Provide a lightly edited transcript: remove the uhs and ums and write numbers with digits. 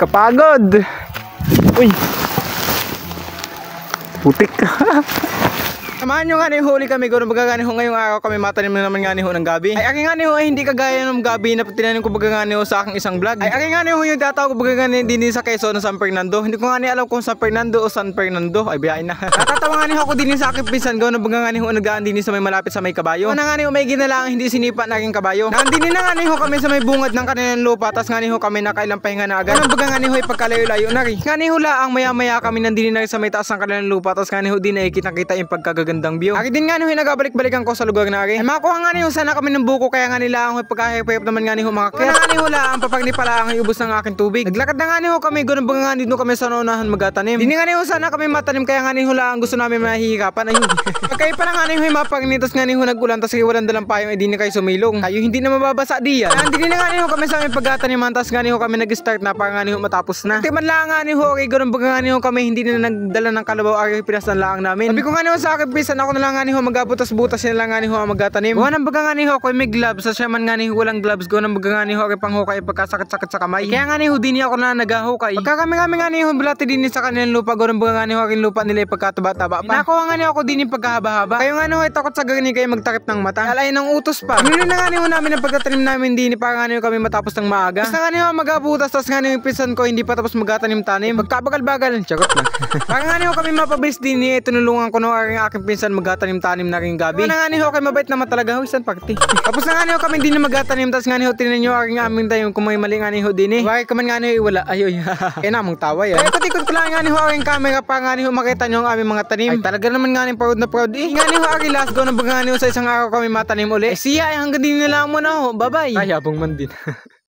Kapagod. Uy. Putik. Samahan nyo nga ni huli kami kung baga nga ngayong araw kami matanim na naman nga ni ho ng gabi. Ay aking nga ni ho ay hindi kagaya ng gabi na tinanim ko baga nga ni ho sa aking isang vlog. Ay aking nga ni ho yung tatawag ko baga nga ni din sa Quezon na San Fernando. Hindi ko nga ni alam kung San Fernando o San Fernando. Ay biyain na. Natatawa nga ni ho ako din sa aking pinsan ko na baga nga ni ho nagdaan din sa may malapit sa may kabayo. Una nga ni ho may ginalang hindi sinipa na aking kabayo. Nandini na nga ni ho kami sa may bungad ng kanilang lupa. Tas nga ni ho kami nakailang pahinga na agad. Ano baga nga ni ho ay pagkalayo-layo na rin. Nga ni ho laang maya-maya kami nandini na rin sa may taas ng kanilang lupa. Tas nga ni ho din ay kitang-kita yung pagkagagandang view. Akin din nga ni ho nagabalik-balikan ko sa lugar na rin. Ay makuha nga ni ho sana kami ng buko kaya nga nila ang pagkahipayap naman nga ni ho mga kaya nga ni ho lang papagni pala ang iubos ng aking tubig. Naglakad na nga ni ho kami ganun ba nga dito kami sa unahan magatanim. Hindi nga ni ho sana kami matanim kaya nga ni ho lang gusto namin mahihirapan. Ayun. Pagkaya pala nga ni ho mapagnitos nga ni ho nagulan tas walang dalang payong ay di na kayo sumilong. Kayo hindi na mababasa diyan. Hindi na nga ni ho kami sa aming pagtataniman tas nga ni ho kami nag-start na para nga ni ho matapos na. Timan lang nga ni ho okay ganun ba nga ni ho kami hindi na nagdala ng kalabaw ari pinasan lang namin. Sabi ko nga ni ho sa akin pisan ako na lang nga ni ho magabutas-butas na lang nga ni ho magatanim. Gawa ng baga nga ni ho ako may gloves sa siya man nga ni ho walang gloves gawa ng baga nga ni ho ay panghukay pagkasakit-sakit sa kamay. Kaya nga ni ho din ako na nagahukay. Pagka kami nga ni ho bulati din sa kanilang lupa gawa ng baga nga ni ho aking lupa nila ay pagkataba-taba pa. Nakuha nga ni ako din yung pagkahaba-haba. Kayo nga ni ho ay takot sa gani kayo magtakip ng mata. Alay ng utos pa. Nilin na nga ni ho namin ang pagtatanim namin din para nga ni ho kami matapos ng maaga. Basta nga ni ho magabutas tas nga ni ho yung pinsan ko hindi pa tapos magatanim-tanim. Pagkabagal-bagal charot na. Para nga ni ho kami mapabilis din ni tinulungan ko no aking pinsan magatanim-tanim na rin gabi. Na nga ni ho kay mabait naman talaga ho isang party. Tapos na nga ni ho kami din na magatanim tas nga ni ho tinan nyo aking aming tayo kung may mali nga ni ho din eh. Bakit ka man nga ni ho wala ayoy. Kaya namang tawa yan. Ay ikot-ikot ko lang nga ni ho aking camera para nga ni ho makita nyo ang aming mga tanim. Ay talaga naman nga ni proud na proud eh. Nga ni ho aking last go na baga nga ni ho sa isang araw kami matanim uli. Ay siya ay hanggang din nila mo na ho. Bye bye. Ay habang man din.